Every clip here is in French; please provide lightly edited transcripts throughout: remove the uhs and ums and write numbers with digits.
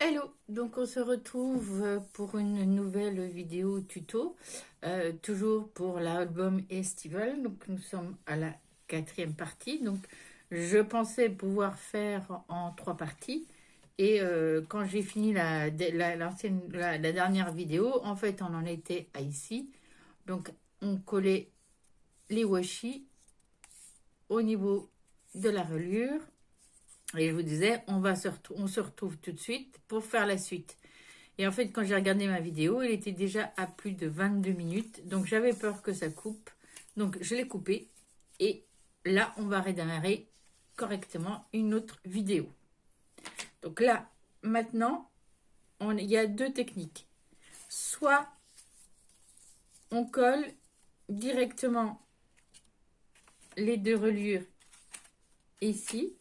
Hello, donc on se retrouve pour une nouvelle vidéo tuto, toujours pour l'album estival. Donc nous sommes à la quatrième partie. Donc je pensais pouvoir faire en trois parties. Et quand j'ai fini la dernière vidéo, en fait on en était à ici. Donc on collait les washi au niveau de la reliure. Et je vous disais, on se retrouve tout de suite pour faire la suite. Et en fait, quand j'ai regardé ma vidéo, il était déjà à plus de 22 minutes. Donc, j'avais peur que ça coupe. Donc, je l'ai coupé. Et là, on va redémarrer correctement une autre vidéo. Donc là, maintenant, il y a deux techniques. Soit on colle directement les deux reliures ici,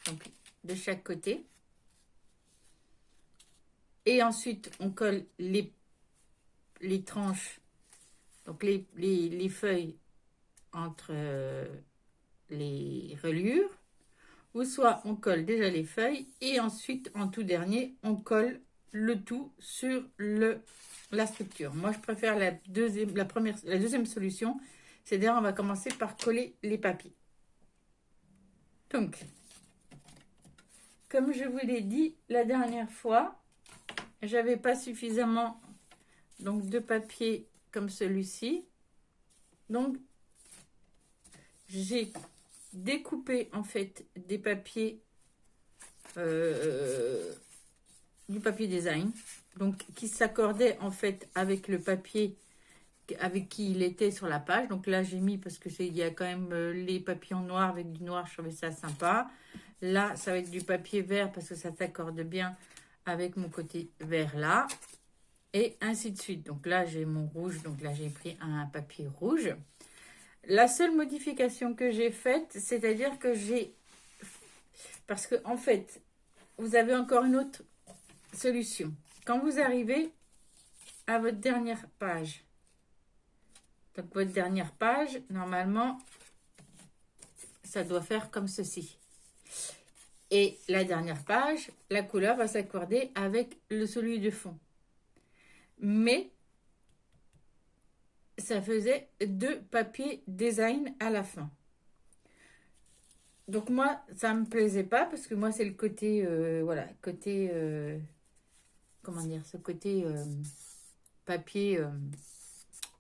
donc de chaque côté. Et ensuite, on colle les tranches, donc les feuilles entre les reliures, ou soit on colle déjà les feuilles et ensuite, en tout dernier, on colle le tout sur la structure. Moi, je préfère la deuxième solution, c'est-à-dire on va commencer par coller les papiers. Donc, comme je vous l'ai dit la dernière fois, j'avais pas suffisamment de papier comme celui-ci. Donc, j'ai découpé en fait des papiers, du papier design, donc qui s'accordait en fait avec le papier avec qui il était sur la page. Donc là, j'ai mis parce que il y a quand même les papiers en noir avec du noir, je trouvais ça sympa. Là, ça va être du papier vert parce que ça s'accorde bien avec mon côté vert là. Et ainsi de suite. Donc là, j'ai mon rouge. Donc là, j'ai pris un papier rouge. La seule modification que j'ai faite, c'est-à-dire que j'ai... Parce que, en fait, vous avez encore une autre solution. Quand vous arrivez à votre dernière page, donc votre dernière page, normalement, ça doit faire comme ceci. Et la dernière page, la couleur va s'accorder avec celui de fond. Mais ça faisait deux papiers design à la fin. Donc moi, ça me plaisait pas parce que moi, c'est le côté, voilà, côté, comment dire, ce côté papier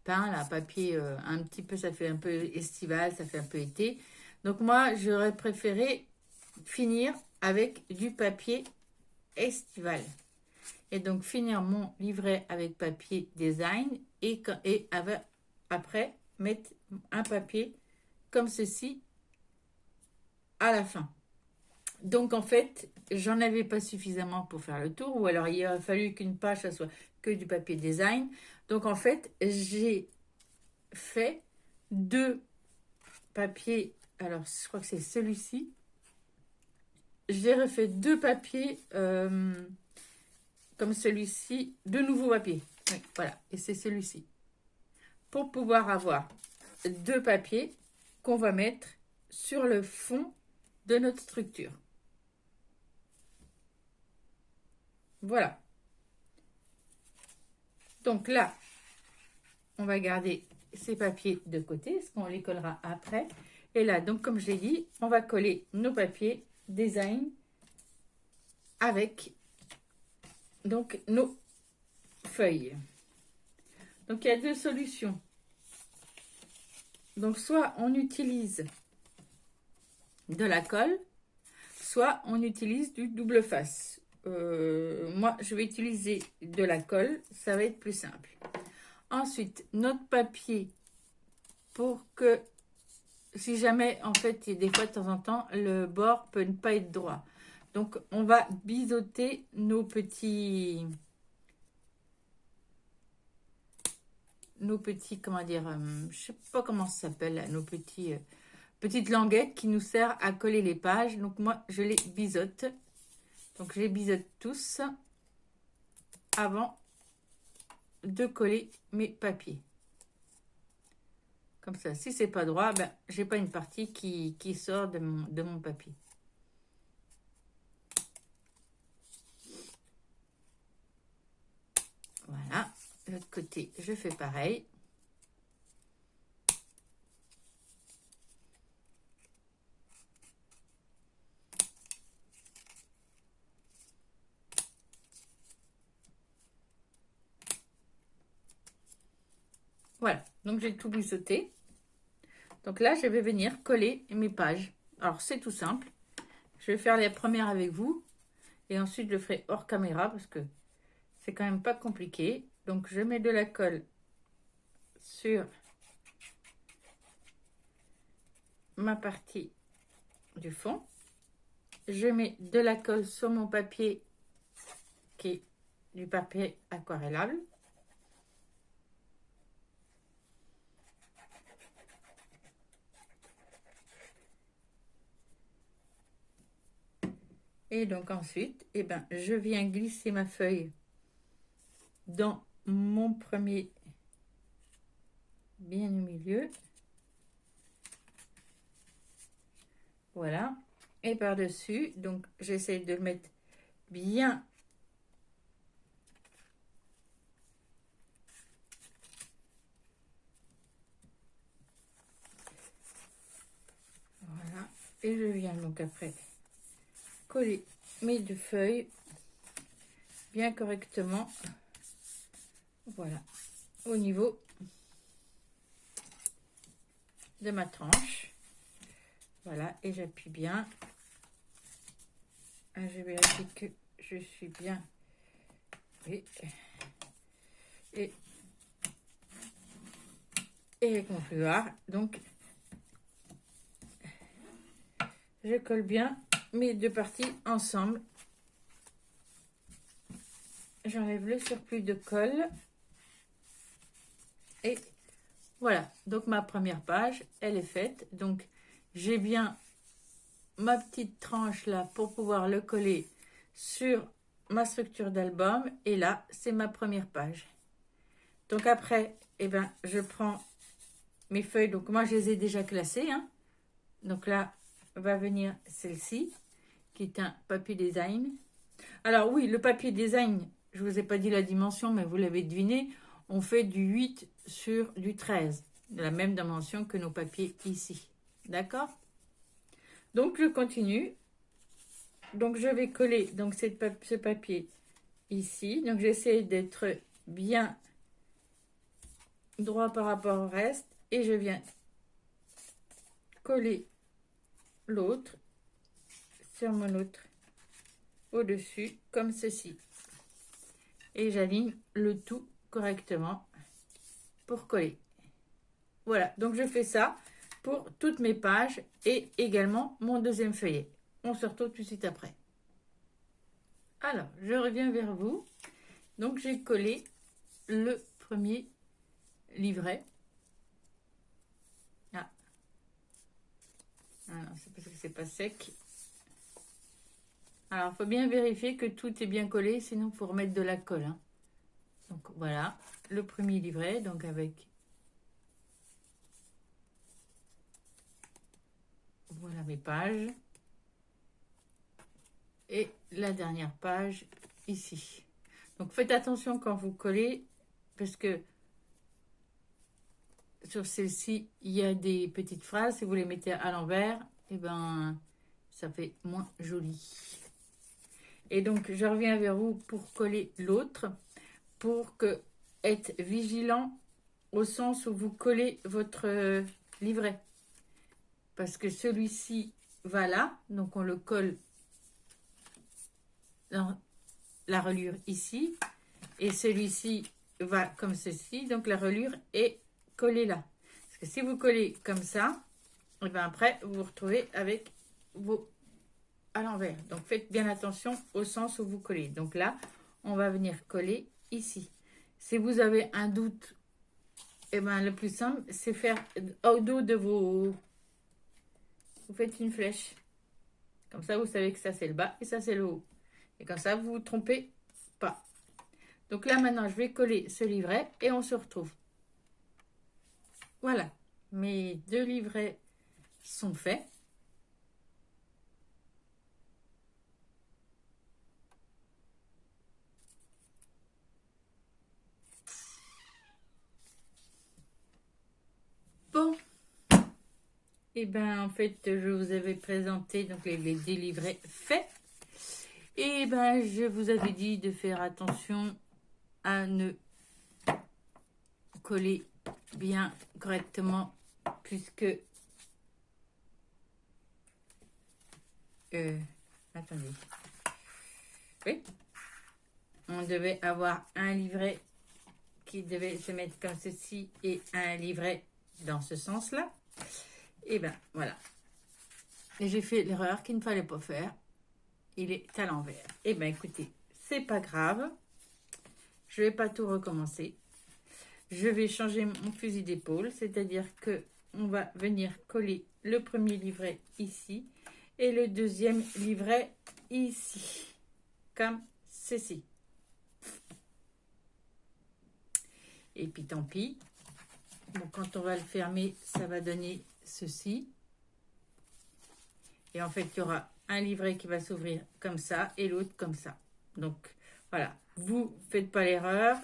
peint, là, papier un petit peu, ça fait un peu estival, ça fait un peu été. Donc moi, j'aurais préféré finir avec du papier estival. Et donc finir mon livret avec papier design et après mettre un papier comme ceci à la fin. Donc en fait, j'en avais pas suffisamment pour faire le tour, ou alors il a fallu qu'une page ça soit que du papier design. Donc en fait, j'ai fait deux papiers. Alors je crois que c'est celui-ci. J'ai refait deux papiers comme celui-ci, deux nouveaux papiers. Oui, voilà, et c'est celui-ci. Pour pouvoir avoir deux papiers qu'on va mettre sur le fond de notre structure. Voilà. Donc là, on va garder ces papiers de côté, parce qu'on les collera après. Et là, donc comme je l'ai dit, on va coller nos papiers design avec donc nos feuilles. Donc il y a deux solutions. Donc soit on utilise de la colle, soit on utilise du double face. Moi, je vais utiliser de la colle, ça va être plus simple. Ensuite, notre papier, pour que, si jamais, en fait, des fois, de temps en temps, le bord peut ne pas être droit. Donc, on va biseauter nos petits, comment dire, je sais pas comment ça s'appelle, nos petites languettes qui nous servent à coller les pages. Donc, moi, je les biseaute. Donc, je les biseaute tous avant de coller mes papiers. Comme ça, si c'est pas droit, ben, j'ai pas une partie qui sort de mon papier. de l'autre côté, je fais pareil. Voilà, donc j'ai tout biseauté. Donc là, je vais venir coller mes pages. Alors, c'est tout simple. Je vais faire les premières avec vous. Et ensuite, je le ferai hors caméra parce que c'est quand même pas compliqué. Donc, je mets de la colle sur ma partie du fond. Je mets de la colle sur mon papier qui est du papier aquarellable. Et donc ensuite, eh ben, je viens glisser ma feuille dans mon premier, bien au milieu. Voilà. Et par-dessus, donc j'essaie de le mettre bien voilà. Et je viens donc après coller mes deux feuilles bien correctement. Voilà. Au niveau de ma tranche. Voilà. Et j'appuie bien. Je vérifie que je suis bien. Oui. Et avec mon foutoir. Donc, je colle bien mes deux parties ensemble. J'enlève le surplus de colle. Et voilà. Donc, ma première page, elle est faite. Donc, j'ai bien ma petite tranche là pour pouvoir le coller sur ma structure d'album. Et là, c'est ma première page. Donc, après, eh ben, je prends mes feuilles. Donc, moi, je les ai déjà classées. Hein. Donc, là, va venir celle-ci, qui est un papier design. Alors, oui, le papier design, je ne vous ai pas dit la dimension, mais vous l'avez deviné, on fait du 8 sur du 13, de la même dimension que nos papiers ici. D'accord? Donc, je continue. Donc, je vais coller donc, ce papier ici. Donc, j'essaie d'être bien droit par rapport au reste. Et je viens coller l'autre sur mon autre au-dessus, comme ceci. Et j'aligne le tout correctement pour coller. Voilà, donc je fais ça pour toutes mes pages et également mon deuxième feuillet. On se retrouve tout de suite après. Alors, je reviens vers vous. Donc, j'ai collé le premier livret. Ah, non, c'est parce que c'est pas sec. Alors, il faut bien vérifier que tout est bien collé, sinon il faut remettre de la colle. Hein. Donc, voilà, le premier livret, donc avec... Voilà mes pages. Et la dernière page ici. Donc, faites attention quand vous collez, parce que sur celle-ci, il y a des petites phrases. Si vous les mettez à l'envers, et ben, ça fait moins joli. Et donc, je reviens vers vous pour coller l'autre, pour être vigilant au sens où vous collez votre livret. Parce que celui-ci va là, donc on le colle dans la reliure ici. Et celui-ci va comme ceci, donc la reliure est collée là. Parce que si vous collez comme ça, et bien après, vous vous retrouvez avec vos à l'envers. Donc, faites bien attention au sens où vous collez. Donc là, on va venir coller ici. Si vous avez un doute, eh ben, le plus simple, c'est faire au dos de vos... Vous faites une flèche. Comme ça, vous savez que ça, c'est le bas et ça, c'est le haut. Et comme ça, vous ne vous trompez pas. Donc là, maintenant, je vais coller ce livret et on se retrouve. Voilà. Mes deux livrets sont faits. Et ben en fait, je vous avais présenté donc les délivrés faits. Et ben je vous avais dit de faire attention à ne coller bien correctement puisque attendez. Oui, on devait avoir un livret qui devait se mettre comme ceci et un livret dans ce sens-là. Et ben voilà. Et j'ai fait l'erreur qu'il ne fallait pas faire. Il est à l'envers. Et ben écoutez, c'est pas grave. Je vais pas tout recommencer. Je vais changer mon fusil d'épaule, c'est-à-dire que on va venir coller le premier livret ici et le deuxième livret ici, comme ceci. Et puis tant pis. Bon, quand on va le fermer, ça va donner ceci. Et en fait, il y aura un livret qui va s'ouvrir comme ça et l'autre comme ça. Donc, voilà. Vous faites pas l'erreur.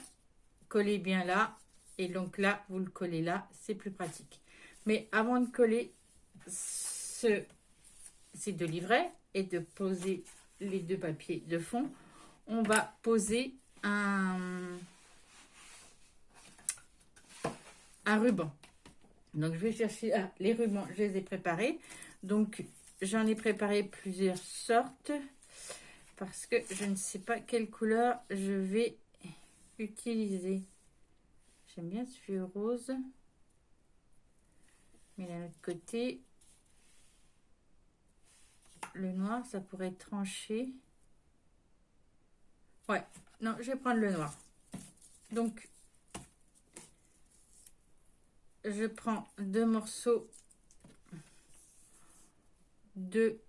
Collez bien là. Et donc là, vous le collez là. C'est plus pratique. Mais avant de coller ces deux livrets et de poser les deux papiers de fond, on va poser un ruban. Donc, je vais chercher les rubans. Je les ai préparés. Donc, j'en ai préparé plusieurs sortes parce que je ne sais pas quelle couleur je vais utiliser. J'aime bien celui rose. Mais d'un autre côté, le noir, ça pourrait trancher. Ouais, non, je vais prendre le noir. Donc, je prends deux morceaux de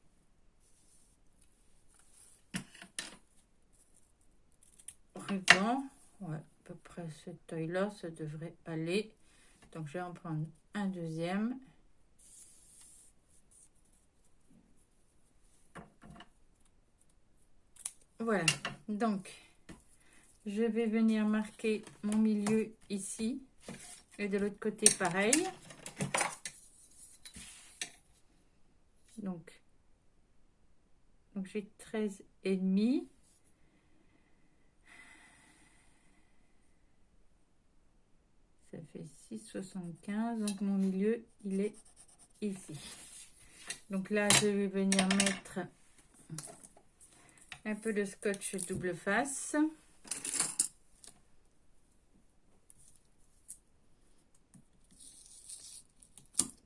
ruban. Ouais, à peu près cette taille-là, ça devrait aller. Donc, je vais en prendre un deuxième. Voilà, donc je vais venir marquer mon milieu ici et de l'autre côté pareil. Donc j'ai 13 et demi. Ça fait 6,75. Donc mon milieu, il est ici. Donc là, je vais venir mettre un peu de scotch double face.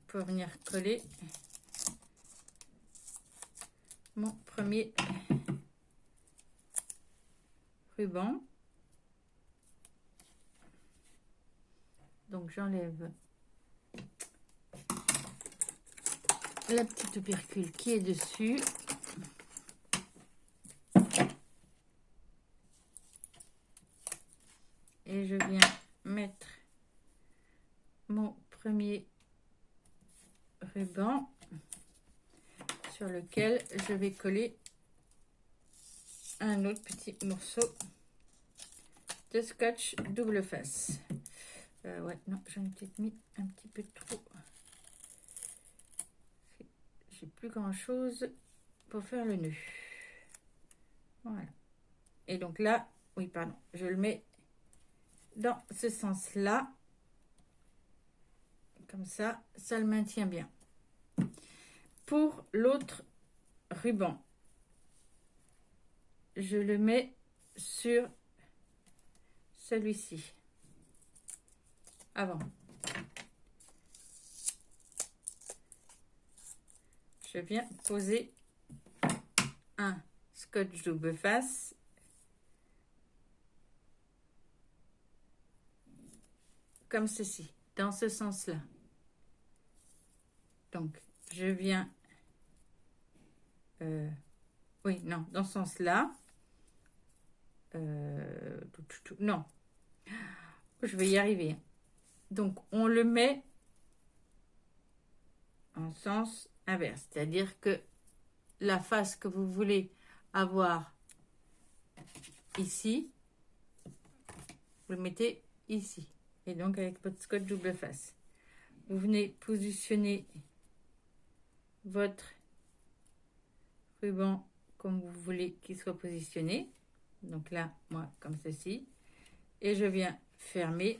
Pour venir coller mon premier ruban. Donc j'enlève la petite opercule qui est dessus. Et je viens mettre mon premier ruban sur lequel je vais coller un autre petit morceau de scotch double face. Ouais, non, j'en ai peut-être mis un petit peu trop. J'ai plus grand chose pour faire le nœud. Voilà. Et donc là, oui, pardon, je le mets dans ce sens-là. Comme ça, ça le maintient bien. Pour l'autre ruban, je le mets sur celui-ci. Avant. Je viens poser un scotch double face comme ceci, dans ce sens-là. Donc, je viens... oui, non, dans ce sens-là. Non. Je vais y arriver. Donc, on le met en sens inverse. C'est-à-dire que la face que vous voulez avoir ici, vous le mettez ici. Et donc, avec votre scotch double face, vous venez positionner votre ruban comme vous voulez qu'il soit positionné. Donc là, moi, comme ceci. Et je viens fermer.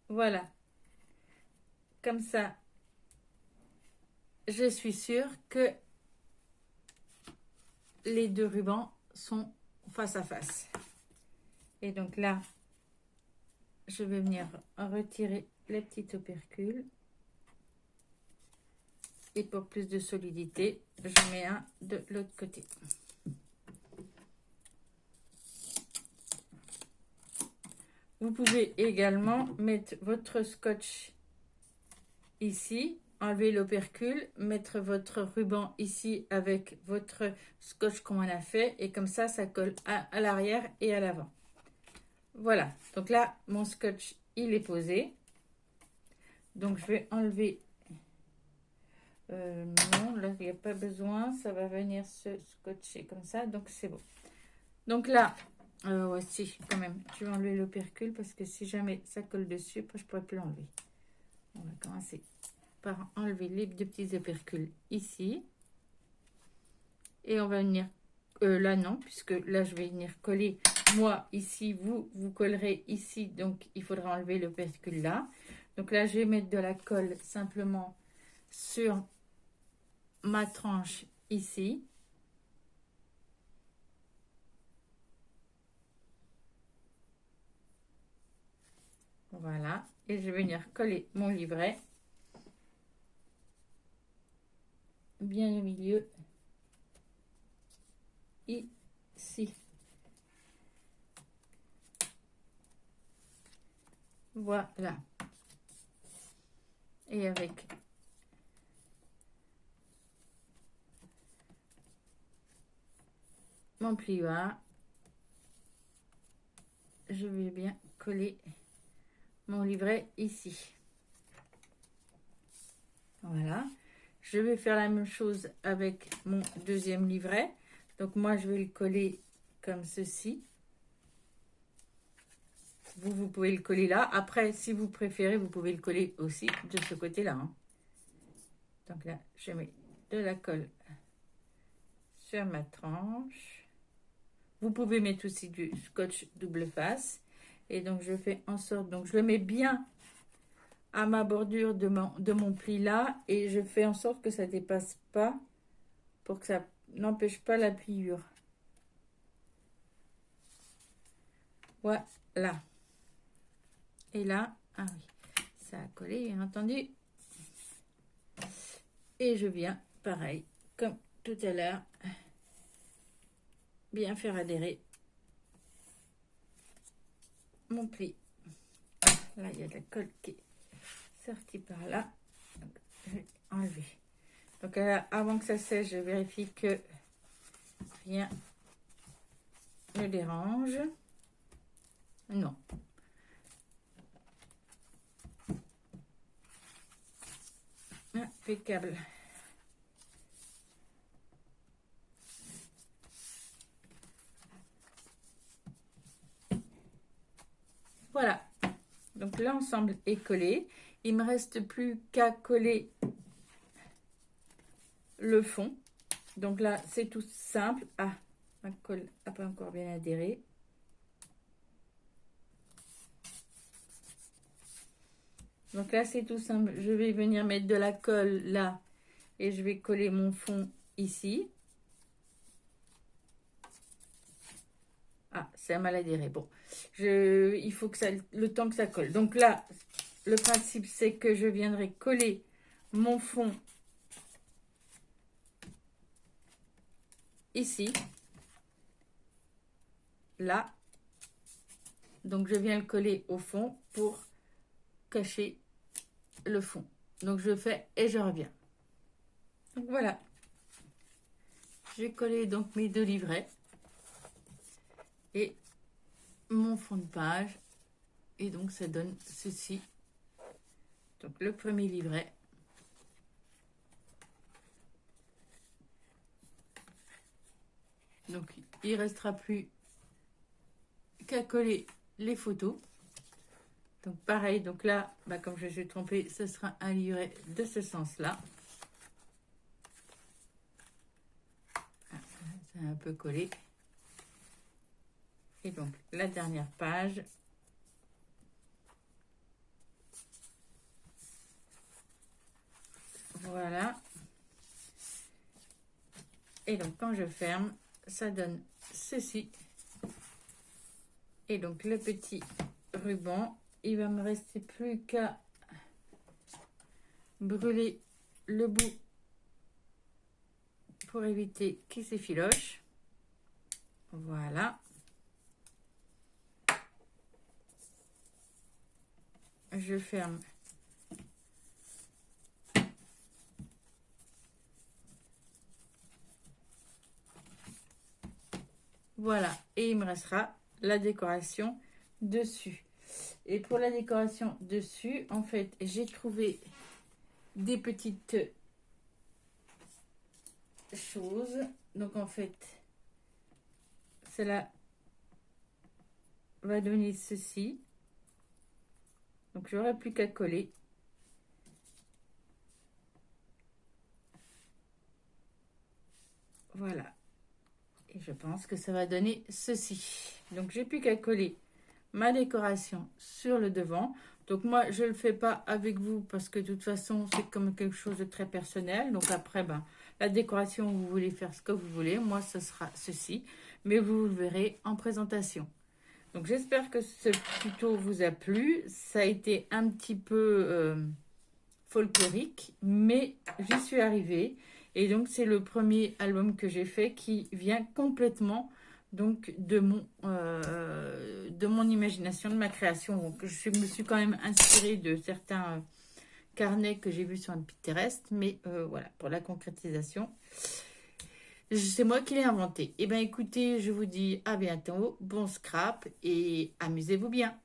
Voilà. Comme ça, je suis sûre que les deux rubans sont face à face. Et donc là, je vais venir retirer les petits opercules. Et pour plus de solidité, je mets un de l'autre côté. Vous pouvez également mettre votre scotch ici, enlever l'opercule, mettre votre ruban ici avec votre scotch comme on a fait. Et comme ça colle à l'arrière et à l'avant. Voilà, donc là, mon scotch, il est posé. Donc, je vais enlever... non, là, il n'y a pas besoin. Ça va venir se scotcher comme ça, donc c'est bon. Donc là, ouais, si, quand même, je vais enlever l'opercule parce que si jamais ça colle dessus, je ne pourrai plus l'enlever. On va commencer par enlever les deux petits opercules ici. Et on va venir... là, non, puisque là, je vais venir coller... Moi, ici, vous collerez ici, donc il faudra enlever l'opercule là. Donc là, je vais mettre de la colle simplement sur ma tranche ici. Voilà. Et je vais venir coller mon livret bien au milieu ici. Voilà. Et avec mon plioir, je vais bien coller mon livret ici. Voilà. Je vais faire la même chose avec mon deuxième livret. Donc moi, je vais le coller comme ceci. Vous pouvez le coller là. Après, si vous préférez, vous pouvez le coller aussi de ce côté-là. Hein. Donc là, je mets de la colle sur ma tranche. Vous pouvez mettre aussi du scotch double face. Et donc, je fais en sorte... Donc, je le mets bien à ma bordure de mon pli là. Et je fais en sorte que ça ne dépasse pas pour que ça n'empêche pas la pliure. Voilà. Et là, ah oui, ça a collé, bien entendu. Et je viens, pareil, comme tout à l'heure, bien faire adhérer mon pli. Là, il y a de la colle qui est sortie par là. Donc, je vais enlever. Donc, là, avant que ça sèche, je vérifie que rien ne dérange. Non. Impeccable. Voilà. Donc l'ensemble est collé. Il me reste plus qu'à coller le fond. Donc là, c'est tout simple. Ah, ma colle n'a pas encore bien adhéré. Donc là, c'est tout simple. Je vais venir mettre de la colle là et je vais coller mon fond ici. Ah, ça a mal adhéré. Bon, il faut que ça, le temps que ça colle. Donc là, le principe, c'est que je viendrai coller mon fond ici. Là. Donc, je viens le coller au fond pour cacher le fond. Donc, je fais et je reviens. Donc, voilà. J'ai collé donc mes deux livrets. Et mon fond de page. Et donc, ça donne ceci. Donc, le premier livret. Donc, il ne restera plus qu'à coller les photos. Donc pareil, donc là, bah, comme je suis trompée, ce sera un livret de ce sens-là. Ah, c'est un peu collé. Et donc la dernière page. Voilà. Et donc quand je ferme, ça donne ceci. Et donc le petit ruban, il va me rester plus qu'à brûler le bout pour éviter qu'il s'effiloche. Voilà. Je ferme. Voilà. Et il me restera la décoration dessus. Et pour la décoration dessus, en fait, j'ai trouvé des petites choses. Donc, en fait, cela va donner ceci. Donc, j'aurai plus qu'à coller. Voilà. Et je pense que ça va donner ceci. Donc, j'ai plus qu'à coller ma décoration sur le devant. Donc moi je le fais pas avec vous parce que de toute façon c'est comme quelque chose de très personnel. Donc après ben la décoration, vous voulez faire ce que vous voulez, moi ce sera ceci, mais vous le verrez en présentation. Donc j'espère que ce tuto vous a plu. Ça a été un petit peu folklorique, mais j'y suis arrivée. Et donc c'est le premier album que j'ai fait qui vient complètement donc de mon imagination, de ma création. Donc me suis quand même inspirée de certains carnets que j'ai vus sur un Pinterest, mais voilà, pour la concrétisation, c'est moi qui l'ai inventé. Et bien écoutez, je vous dis à bientôt, bon scrap et amusez-vous bien.